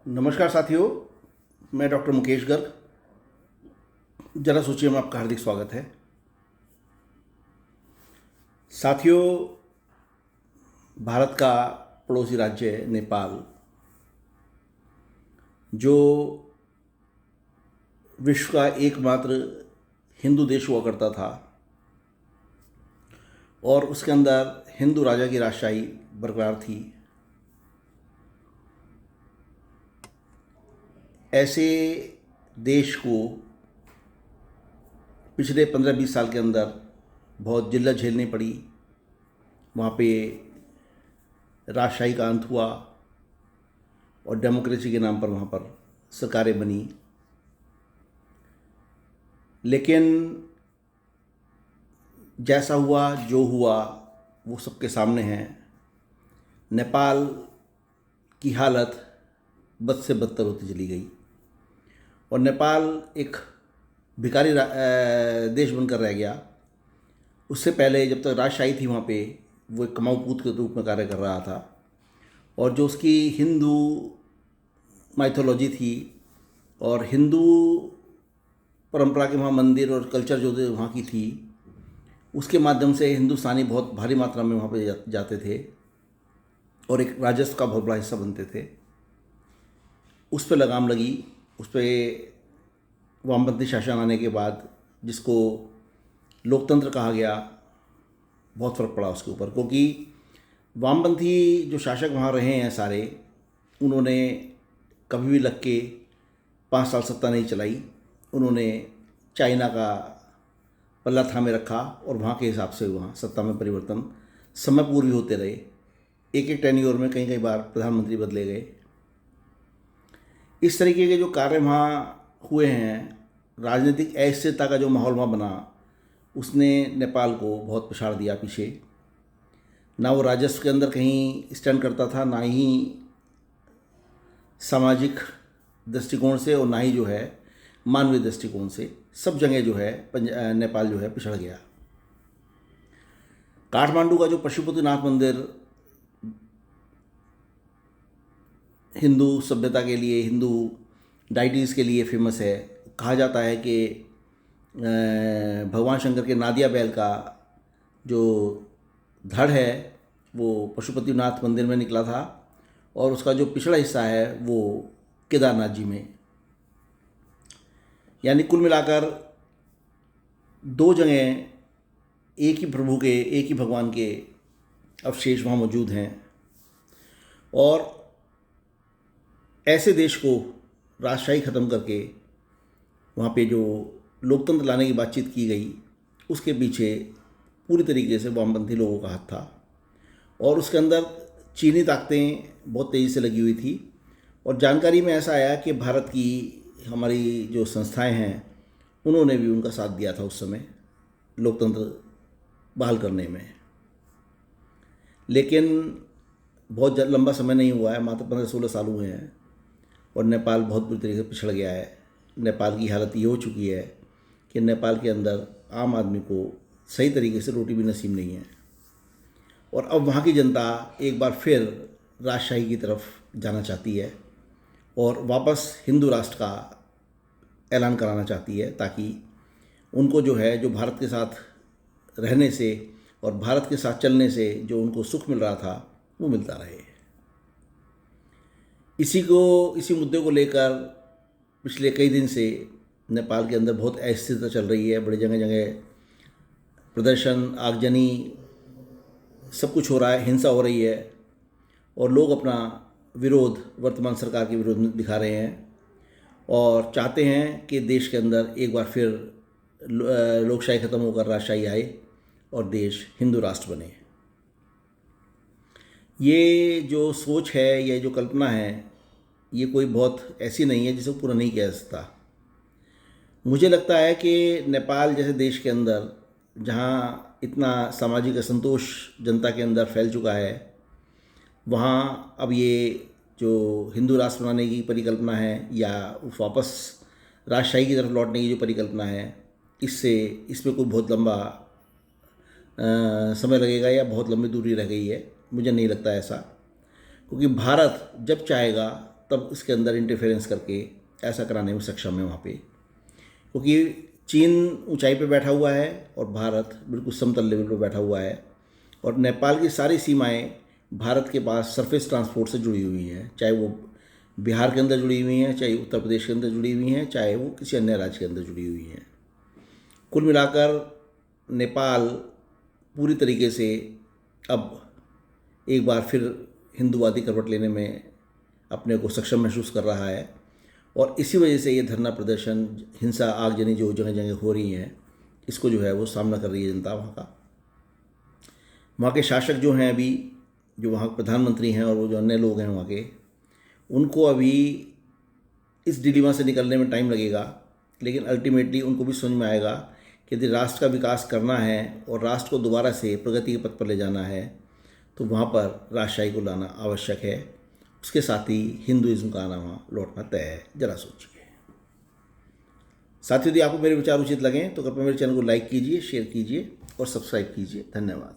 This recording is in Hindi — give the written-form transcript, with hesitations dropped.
नमस्कार साथियों, मैं डॉक्टर मुकेश गर्ग। जरा सोचिए में आपका हार्दिक स्वागत है। साथियों, भारत का पड़ोसी राज्य नेपाल, जो विश्व का एकमात्र हिंदू देश हुआ करता था और उसके अंदर हिंदू राजा की राजशाही बरकरार थी, ऐसे देश को पिछले 15-20 साल के अंदर बहुत जिल्लत झेलनी पड़ी। वहाँ पे राजशाही का अंत हुआ और डेमोक्रेसी के नाम पर वहाँ पर सरकारें बनी। लेकिन जैसा हुआ जो हुआ वो सबके सामने है। नेपाल की हालत बद से बदतर होती चली गई और नेपाल एक भिखारी देश बनकर रह गया। उससे पहले जब तक राजशाही थी वहाँ पे वो एक कमाऊ पूत के रूप में कार्य कर रहा था और जो उसकी हिंदू माइथोलॉजी थी और हिंदू परंपरा के वहाँ मंदिर और कल्चर जो वहाँ की थी, उसके माध्यम से हिंदुस्तानी बहुत भारी मात्रा में वहाँ पे जाते थे और एक राजस्व का बहुत बड़ा हिस्सा बनते थे। उस पर लगाम लगी। उस पर वामपंथी शासन आने के बाद, जिसको लोकतंत्र कहा गया, बहुत फ़र्क पड़ा उसके ऊपर, क्योंकि वामपंथी जो शासक वहाँ रहे हैं सारे, उन्होंने कभी भी लग के 5 साल सत्ता नहीं चलाई। उन्होंने चाइना का पल्ला थामे रखा और वहाँ के हिसाब से वहाँ सत्ता में परिवर्तन समय पूर्व होते रहे। एक एक टेन्योर में कई कई बार प्रधानमंत्री बदले गए। इस तरीके के जो कार्य वहाँ हुए हैं, राजनीतिक अस्थिरता का जो माहौल वहाँ बना, उसने नेपाल को बहुत पछाड़ दिया पीछे। ना वो राजस्व के अंदर कहीं स्टैंड करता था, ना ही सामाजिक दृष्टिकोण से और ना ही जो है मानवीय दृष्टिकोण से। सब जगह जो है नेपाल जो है पिछड़ गया। काठमांडू का जो पशुपतिनाथ मंदिर हिंदू सभ्यता के लिए, हिंदू डाइटीज़ के लिए फेमस है। कहा जाता है कि भगवान शंकर के नादिया बैल का जो धड़ है वो पशुपतिनाथ मंदिर में निकला था और उसका जो पिछड़ा हिस्सा है वो केदारनाथ जी में। यानी कुल मिलाकर 2 जगह एक ही प्रभु के, एक ही भगवान के अवशेष वहाँ मौजूद हैं। और ऐसे देश को राजशाही ख़त्म करके वहाँ पे जो लोकतंत्र लाने की बातचीत की गई, उसके पीछे पूरी तरीके से वामपंथी लोगों का हाथ था और उसके अंदर चीनी ताकतें बहुत तेज़ी से लगी हुई थी। और जानकारी में ऐसा आया कि भारत की हमारी जो संस्थाएं हैं, उन्होंने भी उनका साथ दिया था उस समय लोकतंत्र बहाल करने में। लेकिन बहुत लंबा समय नहीं हुआ है, मात्र 15-16 साल हुए हैं और नेपाल बहुत बुरी तरीके से पिछड़ गया है। नेपाल की हालत ये हो चुकी है कि नेपाल के अंदर आम आदमी को सही तरीके से रोटी भी नसीब नहीं है और अब वहाँ की जनता एक बार फिर राजशाही की तरफ जाना चाहती है और वापस हिंदू राष्ट्र का ऐलान कराना चाहती है, ताकि उनको जो है, जो भारत के साथ रहने से और भारत के साथ चलने से जो उनको सुख मिल रहा था वो मिलता रहे। इसी मुद्दे को लेकर पिछले कई दिन से नेपाल के अंदर बहुत अस्थिरता चल रही है। बड़ी जगह जगह प्रदर्शन, आगजनी, सब कुछ हो रहा है, हिंसा हो रही है और लोग अपना विरोध वर्तमान सरकार के विरोध में दिखा रहे हैं और चाहते हैं कि देश के अंदर एक बार फिर लोकशाही ख़त्म होकर राजशाही आए और देश हिंदू राष्ट्र बने। ये जो सोच है, ये जो कल्पना है, ये कोई बहुत ऐसी नहीं है जिसे पूरा नहीं किया जा सकता। मुझे लगता है कि नेपाल जैसे देश के अंदर, जहाँ इतना सामाजिक असंतोष जनता के अंदर फैल चुका है, वहाँ अब ये जो हिंदू राष्ट्र बनाने की परिकल्पना है या वापस राजशाही की तरफ लौटने की जो परिकल्पना है, इसमें कोई बहुत लंबा समय लगेगा या बहुत लंबी दूरी रह गई है। मुझे नहीं लगता ऐसा, क्योंकि भारत जब चाहेगा तब इसके अंदर इंटरफेरेंस करके ऐसा कराने में सक्षम है वहाँ पे, क्योंकि चीन ऊंचाई पे बैठा हुआ है और भारत बिल्कुल समतल लेवल पे बैठा हुआ है, और नेपाल की सारी सीमाएं भारत के पास सरफेस ट्रांसपोर्ट से जुड़ी हुई हैं, चाहे वो बिहार के अंदर जुड़ी हुई हैं, चाहे उत्तर प्रदेश के अंदर जुड़ी हुई हैं, चाहे वो किसी अन्य राज्य के अंदर जुड़ी हुई हैं। कुल मिलाकर नेपाल पूरी तरीके से अब एक बार फिर हिंदूवादी करवट लेने में अपने को सक्षम महसूस कर रहा है, और इसी वजह से ये धरना प्रदर्शन, हिंसा, आगजनी जो जगह जगह हो रही हैं, इसको जो है वो सामना कर रही है जनता वहाँ का। वहाँ के शासक जो हैं अभी, जो वहाँ के प्रधानमंत्री हैं और वो जो अन्य लोग हैं वहाँ के, उनको अभी इस डिलीमा से निकलने में टाइम लगेगा, लेकिन अल्टीमेटली उनको भी समझ में आएगा कि यदि राष्ट्र का विकास करना है और राष्ट्र को दोबारा से प्रगति के पथ पर ले जाना है तो वहाँ पर राजशाही को लाना आवश्यक है। उसके साथ ही हिंदुइज्म का आना वहाँ लौटना तय है। जरा सोचिए। साथ ही यदि आपको मेरे विचार उचित लगें तो कृपया मेरे चैनल को लाइक कीजिए, शेयर कीजिए और सब्सक्राइब कीजिए। धन्यवाद।